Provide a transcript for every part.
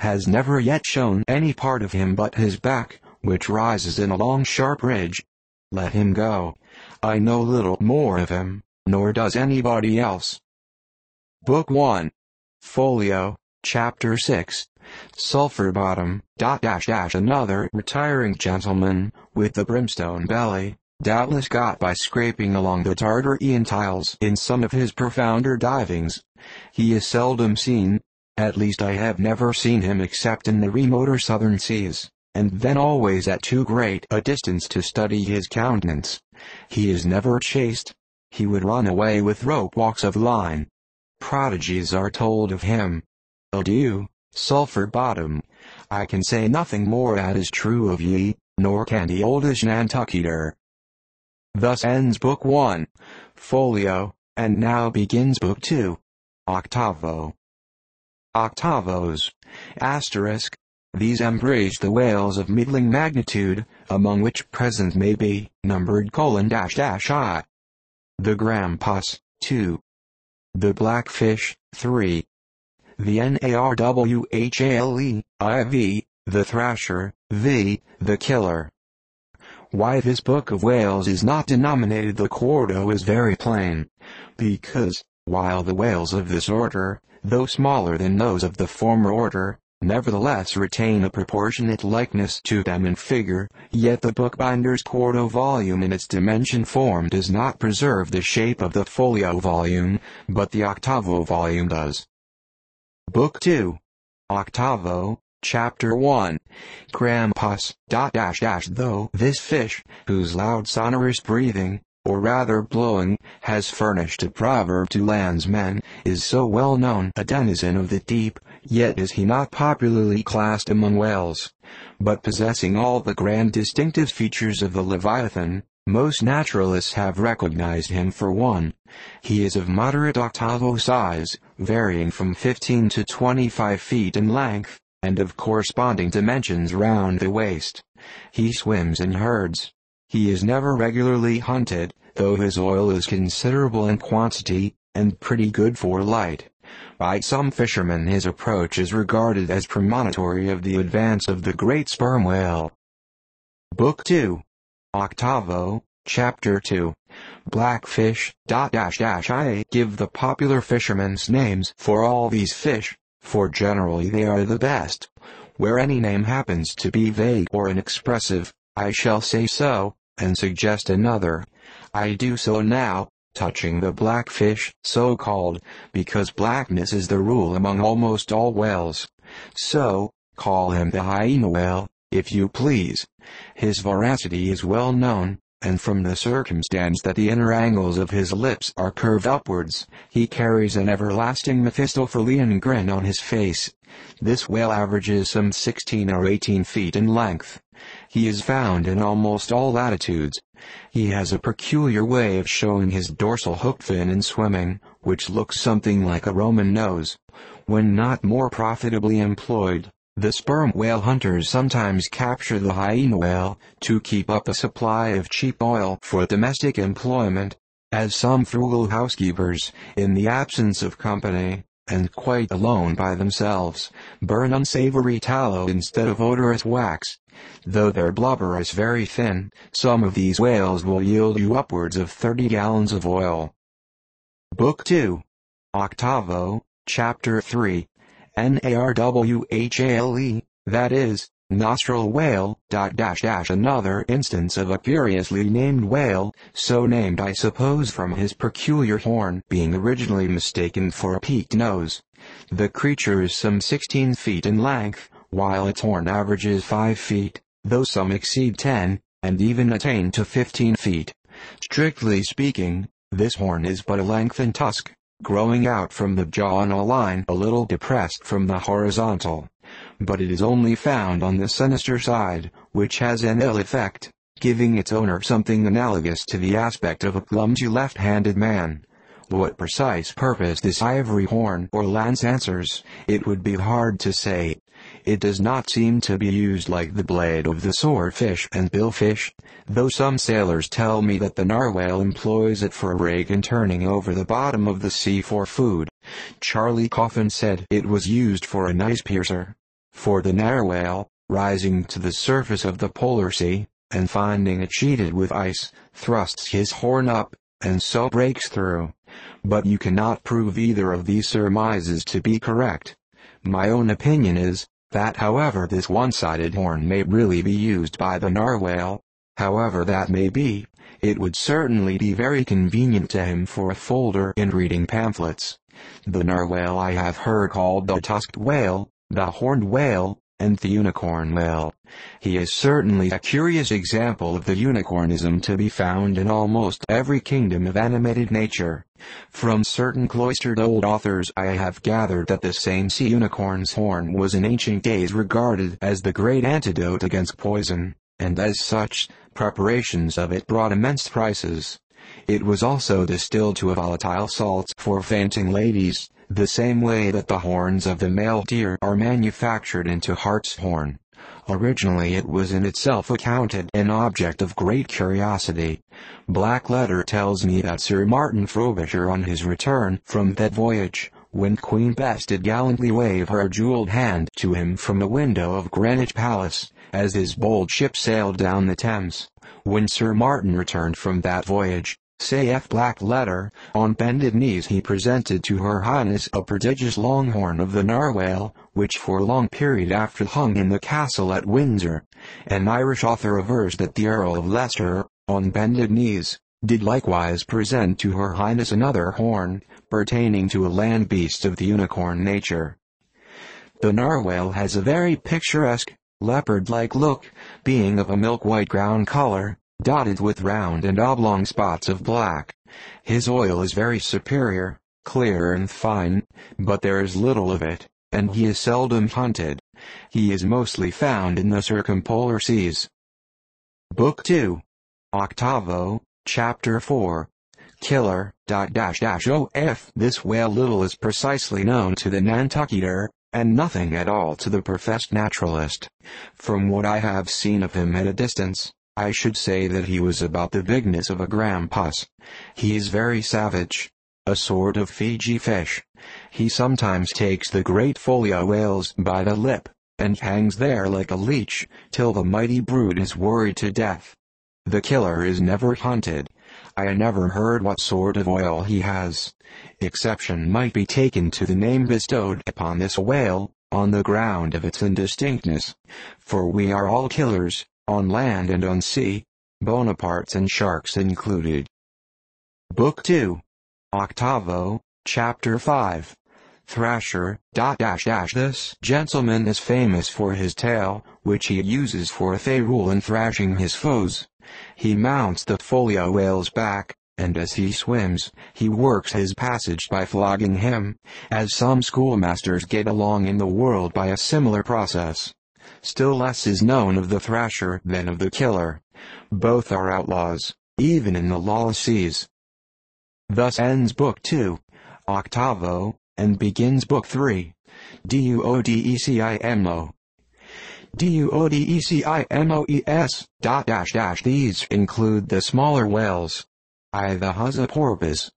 has never yet shown any part of him but his back, which rises in a long sharp ridge. Let him go. I know little more of him, nor does anybody else. Book 1. Folio, Chapter 6. Sulphur Bottom, another retiring gentleman, with the brimstone belly, doubtless got by scraping along the Tartarian tiles in some of his profounder divings. He is seldom seen, at least I have never seen him except in the remoter southern seas, and then always at too great a distance to study his countenance. He is never chased. He would run away with rope walks of line. Prodigies are told of him. Adieu, Sulphur Bottom. I can say nothing more that is true of ye, nor can the oldish Nantucketer. Thus ends Book 1, Folio, and now begins Book 2, Octavo. OCTAVOES, ***. These embrace the whales of middling magnitude, among which present may be numbered :I. The GRAMPUS, 2. The blackfish, 3. The NARWHALE, IV, the thrasher, V, the killer. Why this book of whales is not denominated the quarto is very plain. Because, while the whales of this order, though smaller than those of the former order, nevertheless retain a proportionate likeness to them in figure, yet the bookbinder's quarto volume in its dimension form does not preserve the shape of the folio volume, but the octavo volume does. Book 2. Octavo, Chapter 1. Grampus, Though this fish, whose loud sonorous breathing, or rather blowing, has furnished a proverb to landsmen, is so well known a denizen of the deep, yet is he not popularly classed among whales. But possessing all the grand distinctive features of the Leviathan, most naturalists have recognized him for one. He is of moderate octavo size, varying from 15 to 25 feet in length, and of corresponding dimensions round the waist. He swims in herds. He is never regularly hunted, though his oil is considerable in quantity, and pretty good for light. By some fishermen his approach is regarded as premonitory of the advance of the great sperm whale. Book 2. Octavo, Chapter 2. Blackfish, I give the popular fishermen's names for all these fish, for generally they are the best. Where any name happens to be vague or inexpressive, I shall say so, and suggest another. I do so now, touching the blackfish, so called, because blackness is the rule among almost all whales. So, call him the hyena whale, if you please. His voracity is well known, and from the circumstance that the inner angles of his lips are curved upwards, he carries an everlasting Mephistophelian grin on his face. This whale averages some 16 or 18 feet in length. He is found in almost all latitudes. He has a peculiar way of showing his dorsal hook fin in swimming, which looks something like a Roman nose. When not more profitably employed, the sperm whale hunters sometimes capture the hyena whale, to keep up a supply of cheap oil for domestic employment, as some frugal housekeepers, in the absence of company, and quite alone by themselves, burn unsavory tallow instead of odorous wax. Though their blubber is very thin, some of these whales will yield you upwards of 30 gallons of oil. Book 2. Octavo, Chapter 3. NARWHALE, that is, nostril whale, another instance of a curiously named whale, so named I suppose from his peculiar horn being originally mistaken for a peaked nose. The creature is some 16 feet in length, while its horn averages 5 feet, though some exceed 10, and even attain to 15 feet. Strictly speaking, this horn is but a lengthened tusk, growing out from the jaw on a line a little depressed from the horizontal. But it is only found on the sinister side, which has an ill effect, giving its owner something analogous to the aspect of a clumsy left-handed man. What precise purpose this ivory horn or lance answers, it would be hard to say. It does not seem to be used like the blade of the swordfish and billfish, though some sailors tell me that the narwhale employs it for a rake in turning over the bottom of the sea for food. Charlie Coffin said it was used for a knife piercer. For the narwhale, rising to the surface of the polar sea, and finding it sheeted with ice, thrusts his horn up, and so breaks through. But you cannot prove either of these surmises to be correct. My own opinion is, that however this one-sided horn may really be used by the narwhale, however that may be, it would certainly be very convenient to him for a folder in reading pamphlets. The narwhale I have heard called the tusked whale, the horned whale, and the unicorn whale. He is certainly a curious example of the unicornism to be found in almost every kingdom of animated nature. From certain cloistered old authors I have gathered that the same sea unicorn's horn was in ancient days regarded as the great antidote against poison, and as such, preparations of it brought immense prices. It was also distilled to a volatile salt for fainting ladies, the same way that the horns of the male deer are manufactured into hartshorn. Originally it was in itself accounted an object of great curiosity. Black letter tells me that Sir Martin Frobisher on his return from that voyage, when Queen Bess did gallantly wave her jeweled hand to him from the window of Greenwich Palace, as his bold ship sailed down the Thames. When Sir Martin returned from that voyage, saith Black letter, on bended knees he presented to her Highness a prodigious longhorn of the narwhale, which for a long period after hung in the castle at Windsor. An Irish author avers that the Earl of Leicester, on bended knees, did likewise present to her Highness another horn, pertaining to a land beast of the unicorn nature. The narwhale has a very picturesque, leopard-like look, being of a milk-white ground color, dotted with round and oblong spots of black. His oil is very superior, clear and fine, but there is little of it, and he is seldom hunted. He is mostly found in the circumpolar seas. Book 2. Octavo, Chapter 4. Killer, -. This whale little is precisely known to the Nantucketer, and nothing at all to the professed naturalist. From what I have seen of him at a distance, I should say that he was about the bigness of a grampus. He is very savage, a sort of Fiji fish. He sometimes takes the great folio whales by the lip, and hangs there like a leech, till the mighty brood is worried to death. The killer is never hunted. I never heard what sort of oil he has. Exception might be taken to the name bestowed upon this whale, on the ground of its indistinctness, for we are all killers, on land and on sea, Bonapartes and sharks included. Book 2. Octavo, Chapter 5. Thrasher, This gentleman is famous for his tail, which he uses for a ferule in thrashing his foes. He mounts the folio whale's back, and as he swims, he works his passage by flogging him, as some schoolmasters get along in the world by a similar process. Still less is known of the thrasher than of the killer. Both are outlaws, even in the lawless seas. Thus ends Book 2, Octavo, and begins Book 3, Duodecimo. Duodecimoes, These include the smaller whales. I. The Husa porpoise.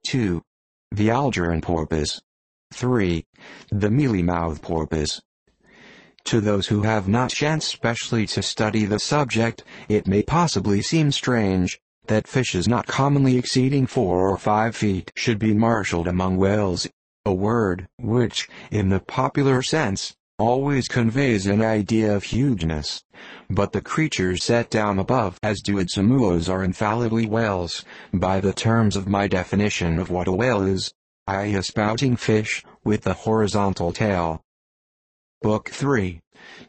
2. The Algerine porpoise. 3. The mealy-mouthed porpoise. To those who have not chanced specially to study the subject, it may possibly seem strange that fishes not commonly exceeding 4 or 5 feet should be marshaled among whales, a word which, in the popular sense, always conveys an idea of hugeness. But the creatures set down above as duodecimoes are infallibly whales, by the terms of my definition of what a whale is, i.e. a spouting fish, with a horizontal tail. Book 3.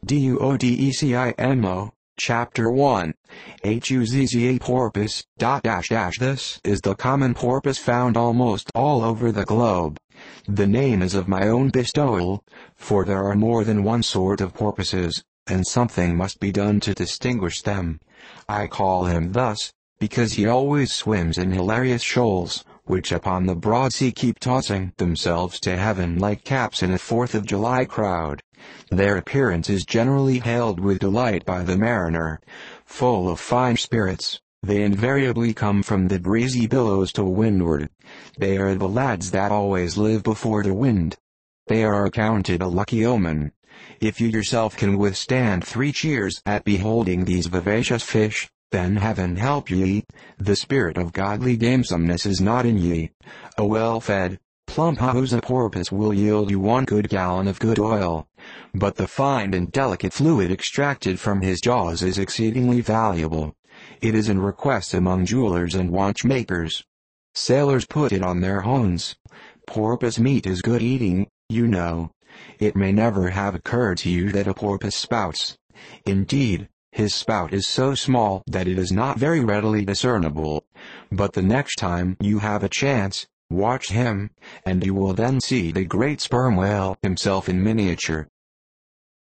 Duodecimo, Chapter 1. Huzza porpoise, This is the common porpoise found almost all over the globe. The name is of my own bestowal, for there are more than one sort of porpoises, and something must be done to distinguish them. I call him thus, because he always swims in hilarious shoals, which upon the broad sea keep tossing themselves to heaven like caps in a 4th of July crowd. Their appearance is generally hailed with delight by the mariner. Full of fine spirits, they invariably come from the breezy billows to windward. They are the lads that always live before the wind. They are accounted a lucky omen. If you yourself can withstand 3 cheers at beholding these vivacious fish, then heaven help ye, the spirit of godly gamesomeness is not in ye. A well-fed, plump hawser porpoise will yield you 1 good gallon of good oil, but the fine and delicate fluid extracted from his jaws is exceedingly valuable. It is in request among jewelers and watchmakers. Sailors put it on their hones. Porpoise meat is good eating, you know. It may never have occurred to you that a porpoise spouts. Indeed, his spout is so small that it is not very readily discernible. But the next time you have a chance, watch him, and you will then see the great sperm whale himself in miniature.